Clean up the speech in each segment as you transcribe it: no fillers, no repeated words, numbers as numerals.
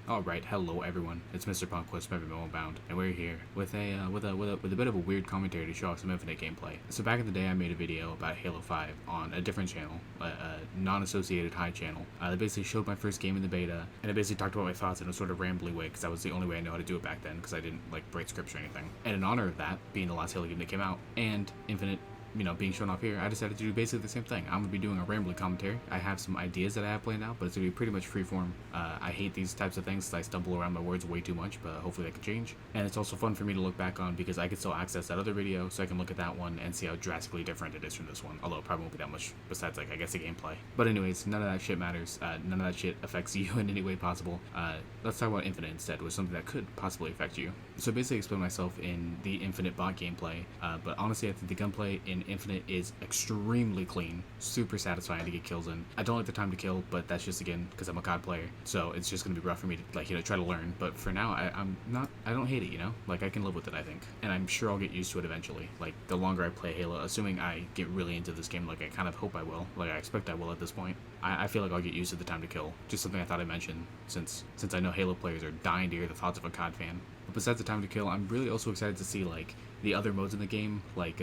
Alright, hello everyone. It's Mr. Punkquist from Evermore Bound, and we're here with a bit of a weird commentary to show off some Infinite gameplay. So back in the day, I made a video about Halo 5 on a different channel, a non-associated high channel. That basically showed my first game in the beta, and it basically talked about my thoughts in a sort of rambly way, because that was the only way I know how to do it back then, because I didn't like write scripts or anything. And in honor of that, being the last Halo game that came out, and Infinite being shown off here, I decided to do basically the same thing. I'm gonna be doing a rambling commentary. I have some ideas that I have planned out, but it's gonna be pretty much freeform. I hate these types of things because I stumble around my words way too much, but hopefully that can change. And it's also fun for me to look back on because I can still access that other video, so I can look at that one and see how drastically different it is from this one. Although it probably won't be that much besides, like, I guess the gameplay. But anyways, none of that shit matters. None of that shit affects you in any way possible. Let's talk about Infinite instead, which is something that could possibly affect you. So basically explain myself in the Infinite bot gameplay, but honestly I think the gunplay in Infinite is extremely clean, super satisfying to get kills in. I don't like the time to kill, but that's just again because I'm a COD player, so it's just gonna be rough for me to try to learn. But for now, I don't hate it, like I can live with it, I think, and I'm sure I'll get used to it eventually. Like the longer I play Halo, assuming I get really into this game, like I kind of hope I will, like I expect I will at this point. I feel like I'll get used to the time to kill. Just something I thought I'd mention since I know Halo players are dying to hear the thoughts of a COD fan. But besides the time to kill, I'm really also excited to see like the other modes in the game, like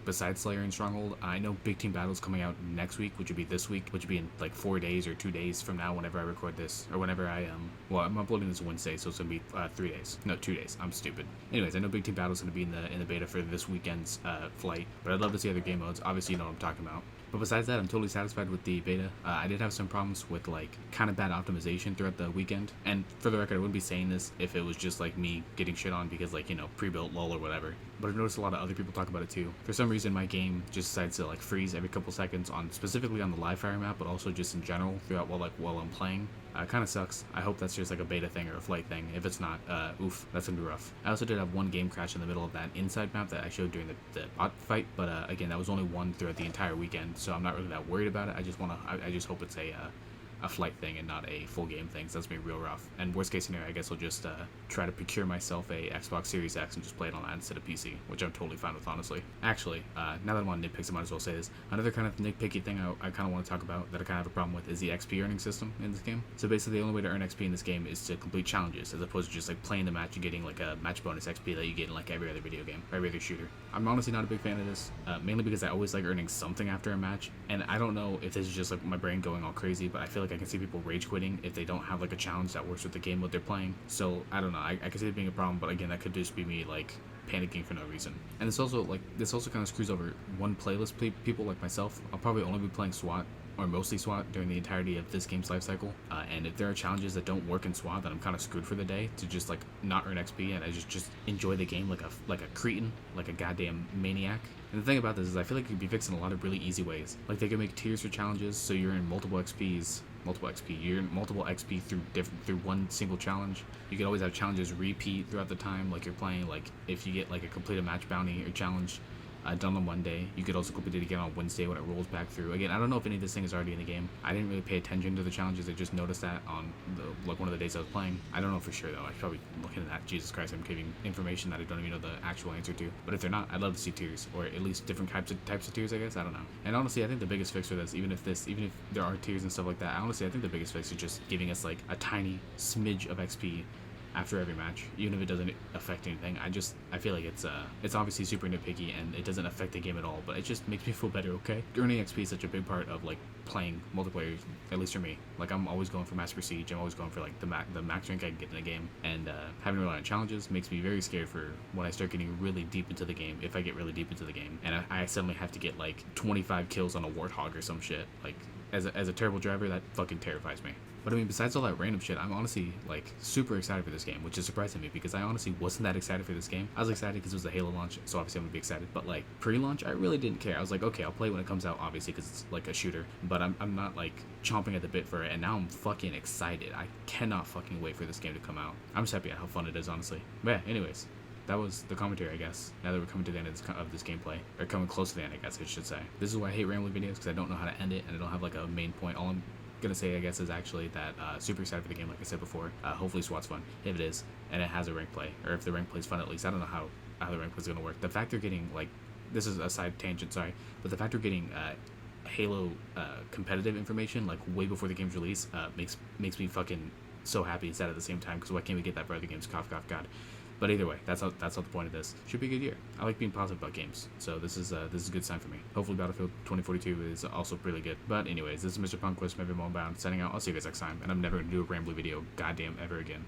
besides Slayer and Stronghold. I know Big Team Battle's coming out next week, which would be this week, which would be in like 4 days or 2 days from now, whenever I record this, or whenever I'm uploading this Wednesday, so it's gonna be 3 days. No, 2 days. I'm stupid. Anyways, I know Big Team Battle's gonna be in the beta for this weekend's flight, but I'd love to see other game modes. Obviously, you know what I'm talking about. But besides that, I'm totally satisfied with the beta. I did have some problems with like kind of bad optimization throughout the weekend. And for the record, I wouldn't be saying this if it was just like me getting shit on because like, pre-built lol or whatever. But I've noticed a lot of other people talk about it too. For some reason, my game just decides to like freeze every couple seconds specifically on the live fire map, but also just in general throughout while I'm playing. Kind of sucks. I hope that's just like a beta thing or a flight thing. If it's not, oof, that's gonna be rough. I also did have one game crash in the middle of that inside map that I showed during the bot fight, but again, that was only one throughout the entire weekend, so I'm not really that worried about it. I just hope it's a flight thing and not a full game thing, so that's gonna be real rough. And worst case scenario, I guess I'll just try to procure myself a Xbox Series X and just play it on that instead of PC, which I'm totally fine with, honestly. Actually, now that I'm on nitpicks, I might as well say this. Another kind of nitpicky thing I kind of want to talk about that I kind of have a problem with is the XP earning system in this game. So basically, the only way to earn XP in this game is to complete challenges, as opposed to just like playing the match and getting like a match bonus XP that you get in like every other video game, or every other shooter. I'm honestly not a big fan of this, mainly because I always like earning something after a match, and I don't know if this is just like my brain going all crazy, but I feel like I can see people rage quitting if they don't have like a challenge that works with the game mode they're playing. So I don't know, I can see it being a problem, but again, that could just be me like panicking for no reason. And this also kind of screws over one playlist people like myself. I'll probably only be playing SWAT or mostly SWAT during the entirety of this game's life cycle. And if there are challenges that don't work in SWAT, then I'm kind of screwed for the day to just like not earn XP and I just enjoy the game like a cretin, like a goddamn maniac. And the thing about this is I feel like it could be fixed in a lot of really easy ways. Like they could make tiers for challenges so you're in multiple XP. You're in multiple XP through one single challenge. You could always have challenges repeat throughout the time, like you're playing. Like if you get like a complete a match bounty or challenge done on one day, you could also complete it again on Wednesday when it rolls back through. Again, I don't know if any of this thing is already in the game. I didn't really pay attention to the challenges. I just noticed that on one of the days I was playing. I don't know for sure though. I should probably look into that. Jesus Christ, I'm giving information that I don't even know the actual answer to. But if they're not, I'd love to see tiers, or at least different types of tiers. I guess I don't know. And honestly, I think the biggest fix for this, even if there are tiers and stuff like that, honestly, I think the biggest fix is just giving us like a tiny smidge of XP after every match, even if it doesn't affect anything. I feel like it's obviously super nitpicky and it doesn't affect the game at all, but it just makes me feel better, okay? Earning XP is such a big part of like playing multiplayer, at least for me. Like I'm always going for Master Siege, I'm always going for like the max rank I can get in a game, and having to rely on challenges makes me very scared for when I start getting really deep into the game, if I get really deep into the game, and I suddenly have to get like 25 kills on a Warthog or some shit. Like as a terrible driver, that fucking terrifies me. But I mean, besides all that random shit, I'm honestly like super excited for this game, which is surprising me because I honestly wasn't that excited for this game. I was excited because it was a Halo launch, so obviously I'm gonna be excited. But like pre-launch, I really didn't care. I was like, okay, I'll play when it comes out, obviously because it's like a shooter. But I'm not like chomping at the bit for it, and now I'm fucking excited. I cannot fucking wait for this game to come out. I'm just happy at how fun it is, honestly. But yeah, anyways, that was the commentary, I guess. Now that we're coming to the end of this gameplay, or coming close to the end, I guess I should say. This is why I hate rambling videos, because I don't know how to end it, and I don't have like a main point. All I'm gonna say, I guess, is actually that super excited for the game, like I said before. Hopefully SWAT's fun, if it is, and it has a rank play, or if the rank play is fun at least. I don't know how the rank play is gonna work. The fact they're getting like, this is a side tangent, sorry, but the fact they're getting Halo competitive information like way before the game's release makes me fucking so happy and sad at the same time, because why can't we get that for other games? Cough, cough, God. But either way, that's not the point of this. Should be a good year. I like being positive about games, so this is a good sign for me. Hopefully, Battlefield 2042 is also really good. But anyways, this is Mr. Punquist, Maybe Homebound, signing out. I'll see you guys next time, and I'm never gonna do a rambly video, goddamn, ever again.